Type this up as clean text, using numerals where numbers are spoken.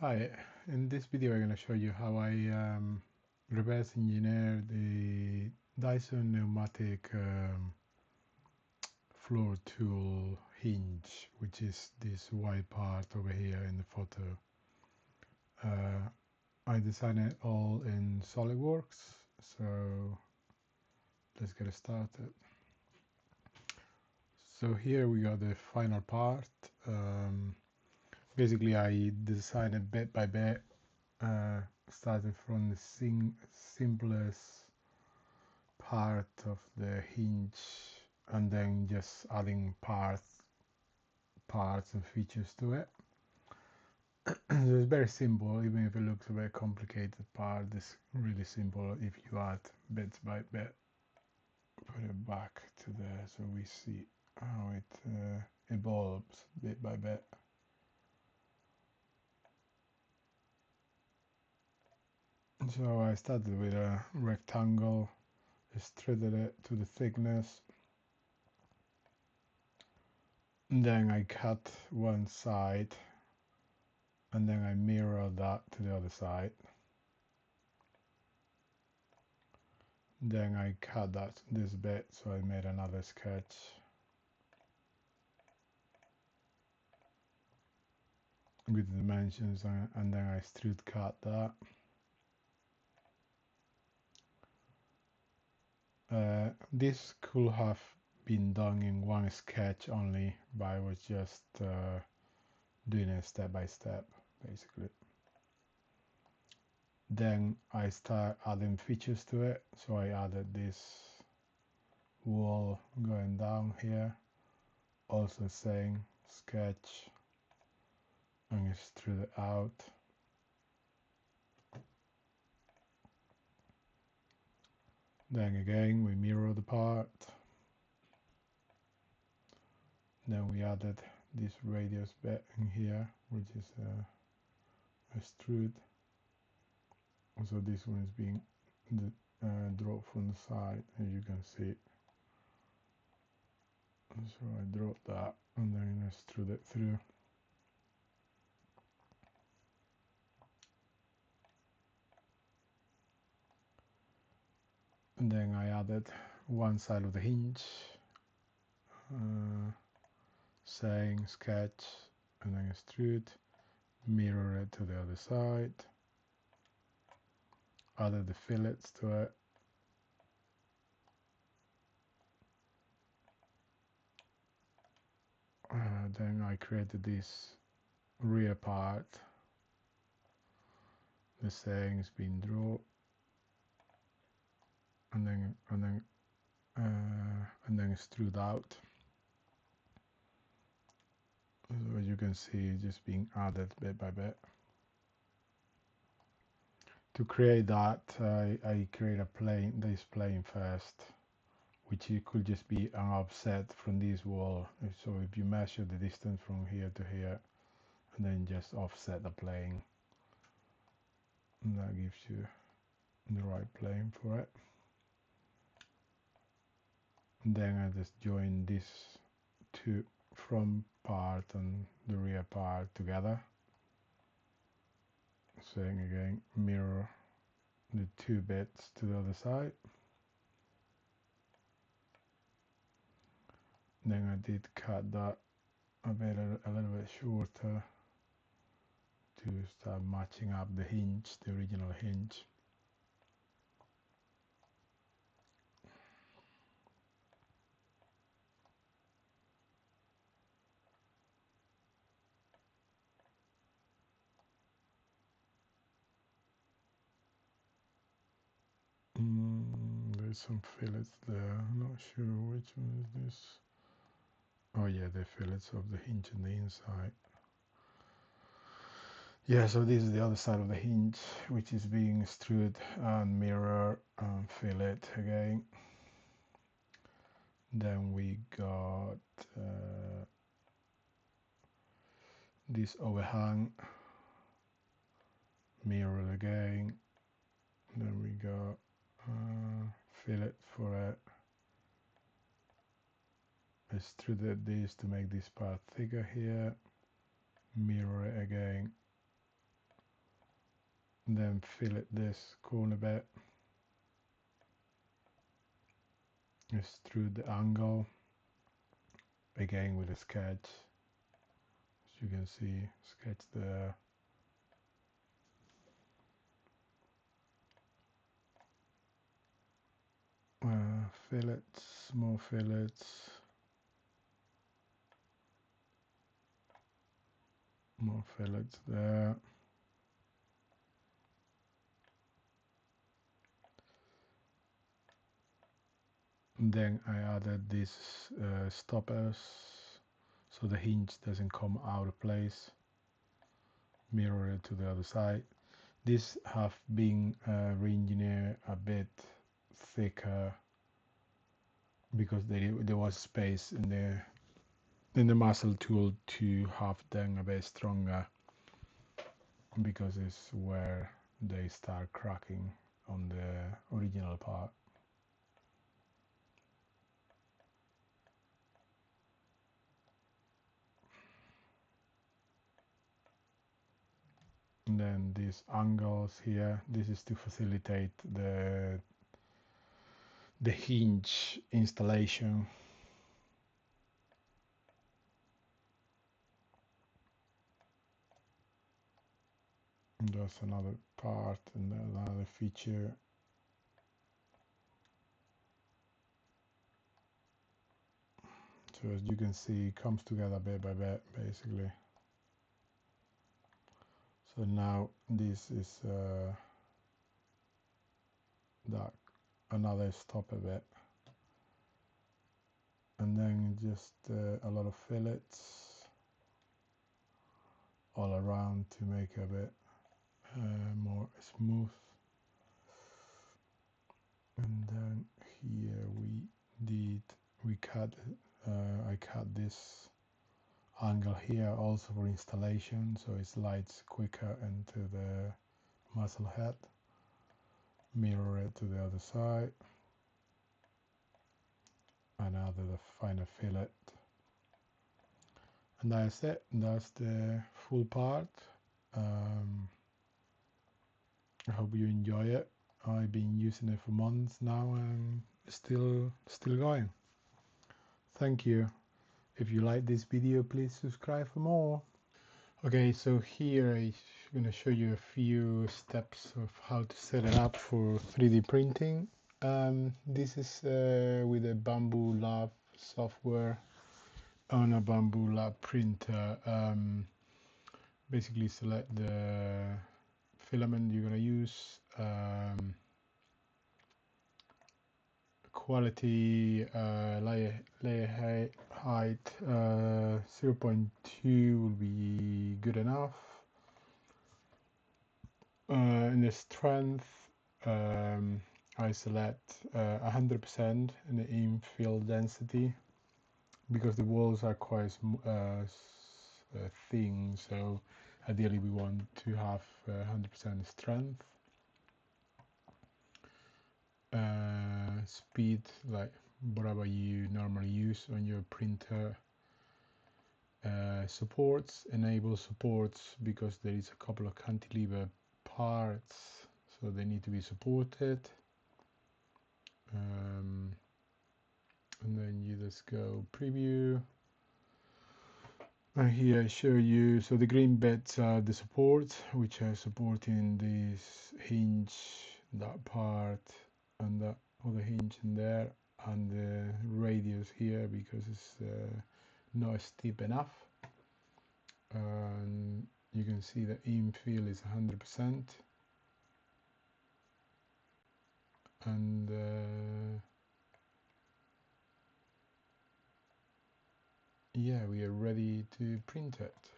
Hi, in this video I'm going to show you how I reverse engineer the Dyson pneumatic floor tool hinge, which is this white part over here in the photo. I designed it all in SolidWorks, so let's get started. So here we got the final part. Basically I designed it bit by bit, starting from the simplest part of the hinge and then just adding parts and features to it. So it's very simple, even if it looks a very complicated part. It's really simple if you add bit by bit. Put it back to there so we see how it evolves bit by bit. So I started with a rectangle, threaded it to the thickness, and then I cut one side and then I mirror that to the other side. Then I cut this bit, so I made another sketch. With the dimensions, and then I extrude cut that. This could have been done in one sketch only, but I was just doing it step by step, basically. Then I start adding features to it, so I added this wall going down here, also saying sketch, and extrude it out. Then again we mirror the part. Then we added this radius bit in here, which is extrude. So this one is being dropped from the side, as you can see. So I drop that and then extrude it through. And then I added one side of the hinge, saying sketch, and then extrude, mirror it to the other side, added the fillets to it, then I created this rear part. The saying is being drawn, and then extrude out. So as you can see, it's just being added bit by bit. To create that, I create a plane, this plane first, which it could just be an offset from this wall. So if you measure the distance from here to here, and then just offset the plane, and that gives you the right plane for it. And then I just join these two front part and the rear part together. Saying again, mirror the two bits to the other side. Then I did cut that a little bit shorter to start matching up the hinge, the original hinge. There's some fillets there. I'm not sure which one is this. Oh yeah, the fillets of the hinge on the inside. Yeah, so this is the other side of the hinge, which is being extruded and mirror and fillet again. Then we got this overhang, mirror again. Then we got fillet for it. Extruded this to make this part thicker here. Mirror it again. and then fillet this corner bit just through the angle, again with a sketch. As you can see, sketch the fillets, more fillets, more fillets there. And then I added these stoppers so the hinge doesn't come out of place. Mirror it to the other side. These have been re-engineered a bit thicker because there was space in the muscle tool to have them a bit stronger, because it's where they start cracking on the original part. And then these angles here, this is to facilitate the hinge installation. And that's another part and another feature. So as you can see, it comes together bit by bit, basically. So now this is that another stopper bit, and then just a lot of fillets all around to make a bit more smooth. And then here I cut this angle here also for installation, so it slides quicker into the muzzle head. Mirror it to the other side and add the final fillet. And that's it. That's the full part. I hope you enjoy it. I've been using it for months now and still going. Thank you. If you like this video, please subscribe for more. Okay, so here I'm going to show you a few steps of how to set it up for 3D printing. This is with a Bamboo Lab software on a Bamboo Lab printer. Basically select the filament you're going to use, quality, layer height 0.2 will be good enough. In the strength, I select 100% in the infill density, because the walls are quite thin, so ideally we want to have 100% strength. Speed, like whatever you normally use on your printer. Supports, enable supports, because there is a couple of cantilever parts, so they need to be supported. And then you just go preview, and here I show you, so the green bits are the supports which are supporting this hinge, that part, and that other hinge in there, and the radius here because it's not steep enough. And you can see the infill is 100%, and yeah, we are ready to print it.